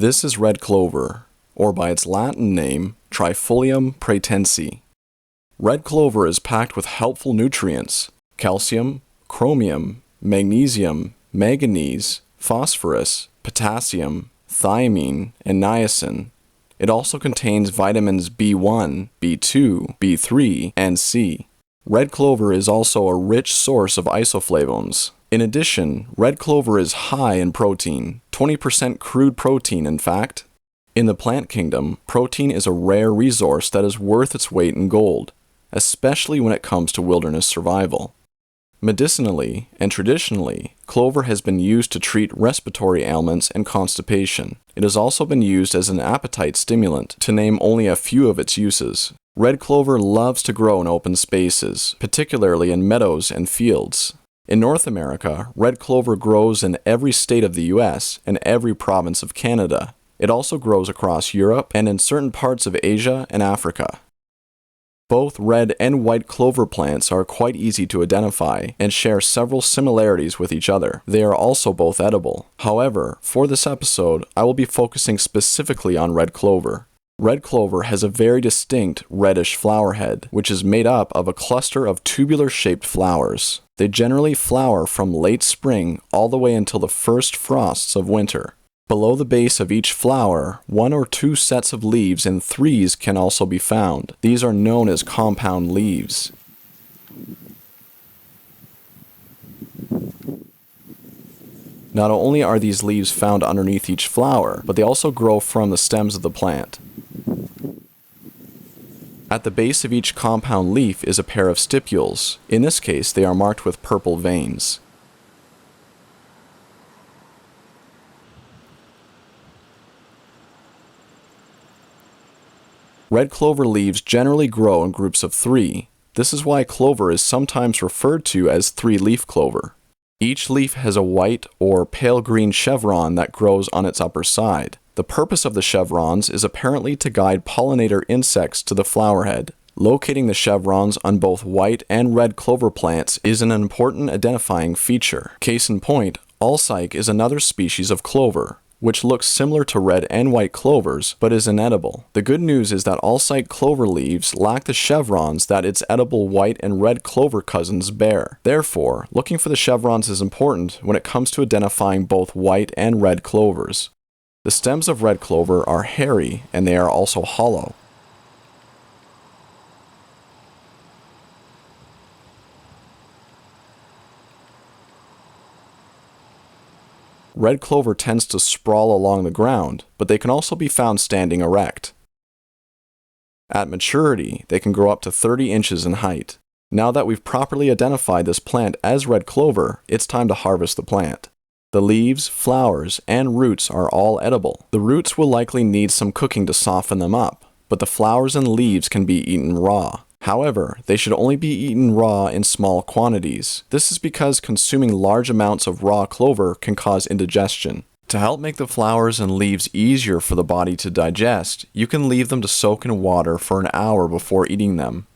This is red clover, or by its Latin name, Trifolium Pratense. Red clover is packed with helpful nutrients: calcium, chromium, magnesium, manganese, phosphorus, potassium, thiamine, and niacin. It also contains vitamins B1, B2, B3, and C. Red clover is also a rich source of isoflavones. In addition, red clover is high in protein, 20% crude protein in fact. In the plant kingdom, protein is a rare resource that is worth its weight in gold, especially when it comes to wilderness survival. Medicinally and traditionally, clover has been used to treat respiratory ailments and constipation. It has also been used as an appetite stimulant, to name only a few of its uses. Red clover loves to grow in open spaces, particularly in meadows and fields. In North America, red clover grows in every state of the US and every province of Canada. It also grows across Europe and in certain parts of Asia and Africa. Both red and white clover plants are quite easy to identify and share several similarities with each other. They are also both edible. However, for this episode, I will be focusing specifically on red clover. Red clover has a very distinct reddish flower head, which is made up of a cluster of tubular-shaped flowers. They generally flower from late spring all the way until the first frosts of winter. Below the base of each flower, 1 or 2 sets of leaves in threes can also be found. These are known as compound leaves. Not only are these leaves found underneath each flower, but they also grow from the stems of the plant. At the base of each compound leaf is a pair of stipules. In this case, they are marked with purple veins. Red clover leaves generally grow in groups of 3. This is why clover is sometimes referred to as 3-leaf clover. Each leaf has a white or pale green chevron that grows on its upper side. The purpose of the chevrons is apparently to guide pollinator insects to the flower head. Locating the chevrons on both white and red clover plants is an important identifying feature. Case in point, alsike is another species of clover, which looks similar to red and white clovers, but is inedible. The good news is that alsike clover leaves lack the chevrons that its edible white and red clover cousins bear. Therefore, looking for the chevrons is important when it comes to identifying both white and red clovers. The stems of red clover are hairy, and they are also hollow. Red clover tends to sprawl along the ground, but they can also be found standing erect. At maturity, they can grow up to 30 inches in height. Now that we've properly identified this plant as red clover, it's time to harvest the plant. The leaves, flowers, and roots are all edible. The roots will likely need some cooking to soften them up, but the flowers and leaves can be eaten raw. However, they should only be eaten raw in small quantities. This is because consuming large amounts of raw clover can cause indigestion. To help make the flowers and leaves easier for the body to digest, you can leave them to soak in water for an hour before eating them.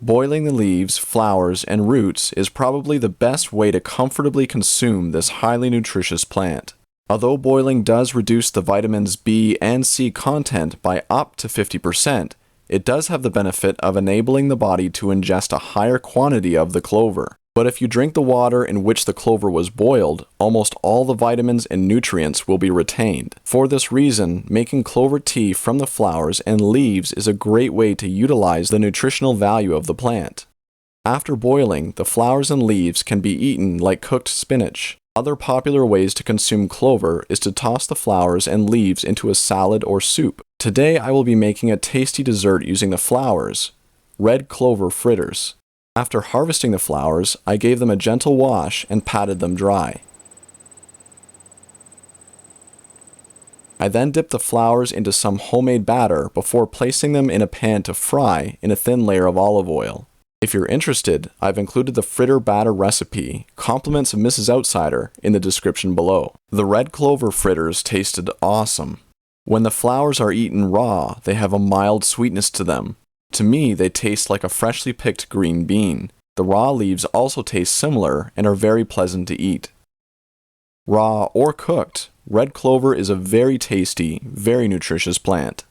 Boiling the leaves, flowers, and roots is probably the best way to comfortably consume this highly nutritious plant. Although boiling does reduce the vitamins B and C content by up to 50%, it does have the benefit of enabling the body to ingest a higher quantity of the clover. But if you drink the water in which the clover was boiled, almost all the vitamins and nutrients will be retained. For this reason, making clover tea from the flowers and leaves is a great way to utilize the nutritional value of the plant. After boiling, the flowers and leaves can be eaten like cooked spinach. Other popular ways to consume clover is to toss the flowers and leaves into a salad or soup. Today I will be making a tasty dessert using the flowers, red clover fritters. After harvesting the flowers, I gave them a gentle wash and patted them dry. I then dipped the flowers into some homemade batter before placing them in a pan to fry in a thin layer of olive oil. If you're interested, I've included the fritter batter recipe, Compliments of Mrs. Outsider, in the description below. The red clover fritters tasted awesome. When the flowers are eaten raw, they have a mild sweetness to them. To me, they taste like a freshly picked green bean. The raw leaves also taste similar and are very pleasant to eat. Raw or cooked, Red clover is a very tasty, very nutritious plant.